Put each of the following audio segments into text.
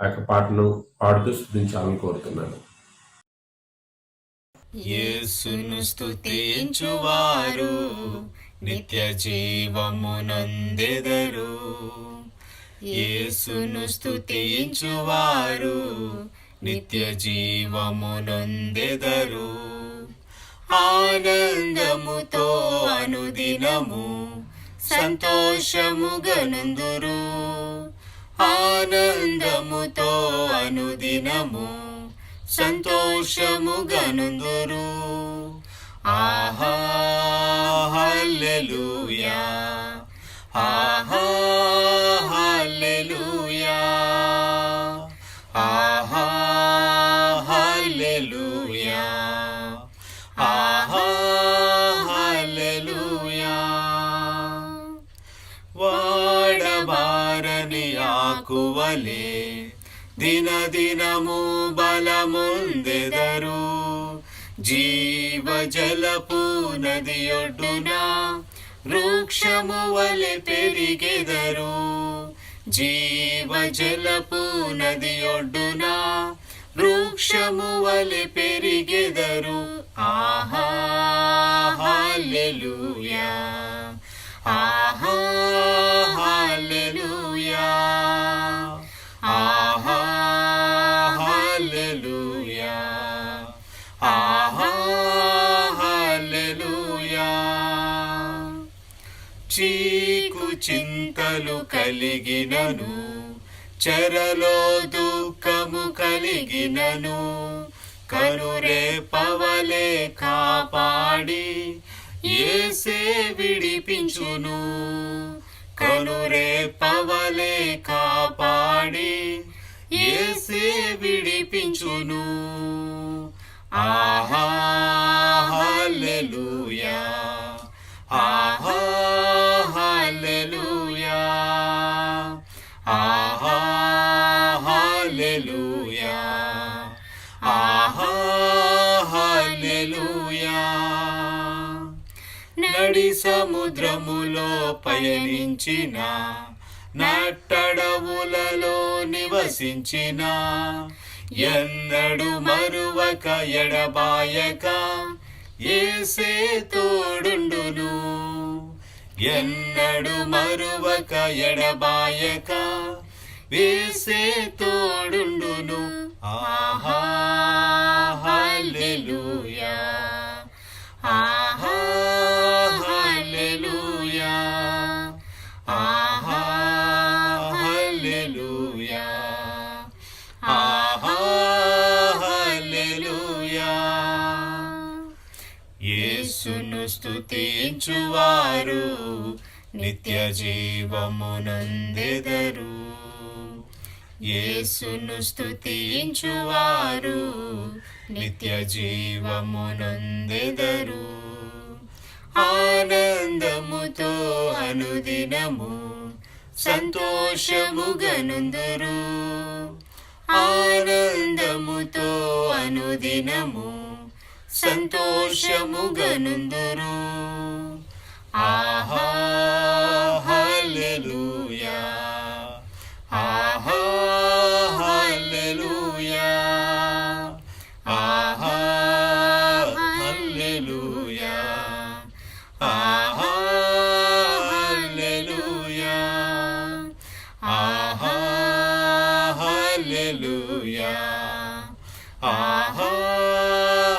ఆ యొక్క పాటను పాడుతూ స్తుతించాలని కోరుతున్నాను. యేసును స్తుతించువారు నిత్య జీవమునందెదరు. యేసును స్తుతించువారు నిత్య జీవమునందెదరు. ఆనందముతో అనుదినము సంతోషముగనుందురు. ఆనందముతో అనుదినము సంతోషముగనుందురు. ఆహా హల్లెలూయా, ఆహా హల్లెలూయా, ఆహా హల్లెలూయా, ఆహా హల్లెలూయా. వాడబారని ఆకువలే దినదినము బలముందెదరు. జీవజలపు నదియొడ్డున వృక్షము వలె పెరిగెదరు. జీవజలపు నదియొడ్డున వృక్షము వలె పెరిగెదరు. ఆహా హల్లెలూయా, ఆహా హల్లెలూయా, ఆహా హల్లెలూయా, ఆహా హల్లెలూయా. చీకు చింతలు కలిగినను, చెరలో దుఃఖము కలిగినను, కనురేపవలే కాపాడి యేసే విడిపించును. కనురేపవలే కాపాడి యేసే విడిపించును. ఆహా హల్లెలూయా, ఆహా హల్లెలూయా, ఆహా హల్లెలూయా, ఆహా హల్లెలూయా. నడి సముద్రములో పయనించిన, నట్టడవులలో నివసించిన, ఎన్నడు మరువక ఎడబాయక యేసే తోడుండును. ఎన్నడు మరువక ఎడబాయక యేసే తోడుండును. ఆహా హల్లెలూయా, ఆహా హల్లెలూయా, ఆహా హల్లెలూయా, ఆహా హల్లెలూయా. యేసును స్తుతించువారు నిత్య జీవమునందెదరు. యేసును స్తుతించువారు నిత్య జీవమునందెదరు. ఆనందముతో అనుదినము సంతోషముగనుందురు. ఆనందముతో అనుదినము సంతోషముగనుందురు. ఆహా హల్లెలూయా, ఆహా హల్లెలూయా, ఆహా హల్లెలూయా, ఆహా హల్లెలూయా, ఆహా హల్లెలూయా, ఆహా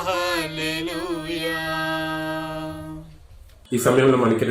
హల్లెలూయా. ఈ సమయంలో మనకి